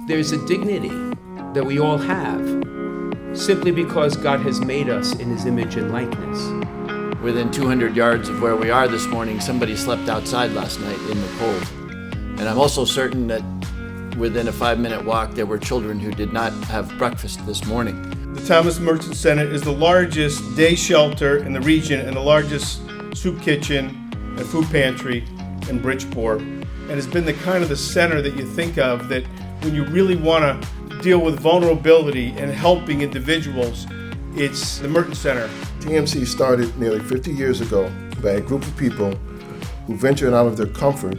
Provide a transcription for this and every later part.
There's a dignity that we all have simply because God has made us in his image and likeness. Within 200 yards of where we are this morning, somebody slept outside last night in the cold. And I'm also certain that within a 5-minute walk, there were children who did not have breakfast this morning. The Thomas Merton Center is the largest day shelter in the region and the largest soup kitchen and food pantry in Bridgeport. And it's been the kind of the center that you think of that when you really want to deal with vulnerability and helping individuals, it's the Merton Center. TMC started nearly 50 years ago by a group of people who ventured out of their comfort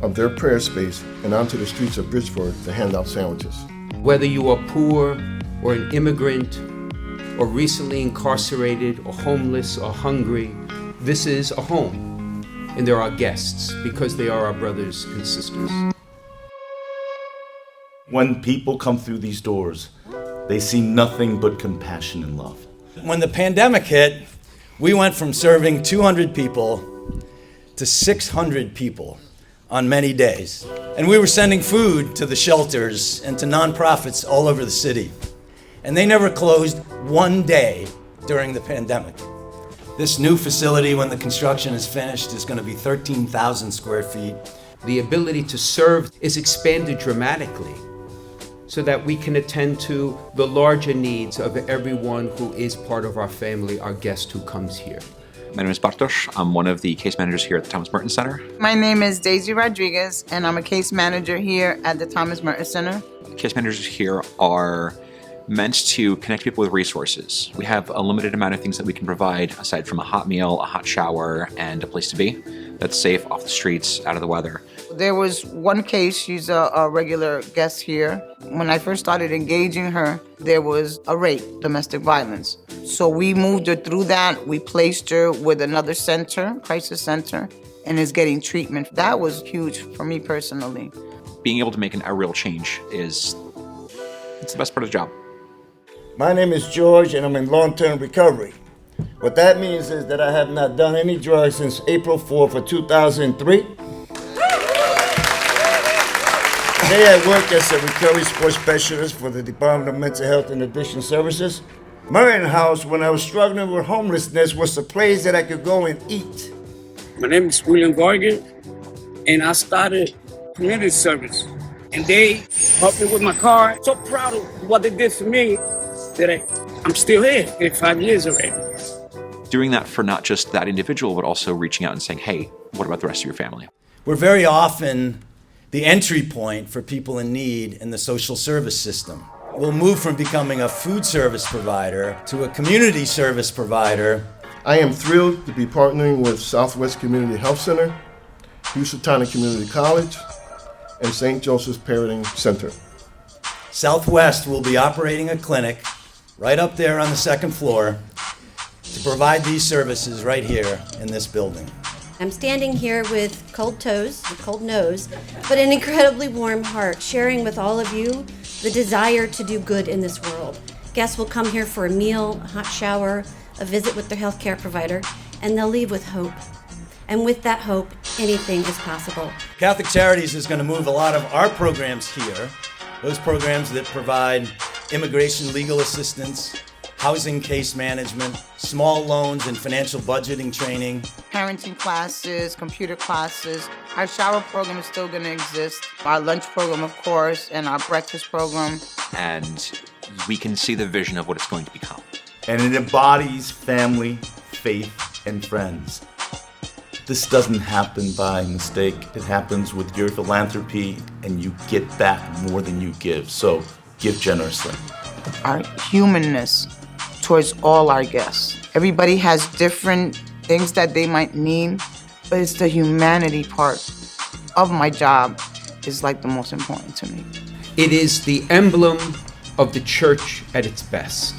of their prayer space and onto the streets of Bridgeport to hand out sandwiches. Whether you are poor or an immigrant or recently incarcerated or homeless or hungry, this is a home. And they're our guests because they are our brothers and sisters. When people come through these doors, they see nothing but compassion and love. When the pandemic hit, we went from serving 200 people to 600 people on many days. And we were sending food to the shelters and to nonprofits all over the city. And they never closed one day during the pandemic. This new facility, when the construction is finished, is going to be 13,000 square feet. The ability to serve is expanded dramatically so that we can attend to the larger needs of everyone who is part of our family, our guest who comes here. My name is Bartosz. I'm one of the case managers here at the Thomas Merton Center. My name is Daisy Rodriguez, and I'm a case manager here at the Thomas Merton Center. Case managers here are meant to connect people with resources. We have a limited amount of things that we can provide aside from a hot meal, a hot shower, and a place to be that's safe, off the streets, out of the weather. There was one case, she's a regular guest here. When I first started engaging her, there was a rape, domestic violence. So we moved her through that. We placed her with another center, crisis center, and is getting treatment. That was huge for me personally. Being able to make a real change it's the best part of the job. My name is George, and I'm in long-term recovery. What that means is that I have not done any drugs since April 4th of 2003. Today I work as a recovery sports specialist for the Department of Mental Health and Addiction Services. Merton House, when I was struggling with homelessness, was a place that I could go and eat. My name is William Gorgon, and I started community service. And they helped me with my car. So proud of what they did for me that I'm still here in 5 years already. Doing that for not just that individual, but also reaching out and saying, hey, what about the rest of your family? We're very often the entry point for people in need in the social service system. We'll move from becoming a food service provider to a community service provider. I am thrilled to be partnering with Southwest Community Health Center, Housatonic Community College, and St. Joseph's Parenting Center. Southwest will be operating a clinic right up there on the second floor to provide these services right here in this building. I'm standing here with cold toes, a cold nose, but an incredibly warm heart, sharing with all of you the desire to do good in this world. Guests will come here for a meal, a hot shower, a visit with their healthcare provider, and they'll leave with hope. And with that hope, anything is possible. Catholic Charities is going to move a lot of our programs here, those programs that provide immigration legal assistance, housing case management, small loans and financial budgeting training. Parenting classes, computer classes. Our shower program is still going to exist. Our lunch program, of course, and our breakfast program. And we can see the vision of what it's going to become. And it embodies family, faith, and friends. This doesn't happen by mistake. It happens with your philanthropy, and you get back more than you give. So give generously. Our humanness towards all our guests. Everybody has different things that they might need, but it's the humanity part of my job is like the most important to me. It is the emblem of the church at its best.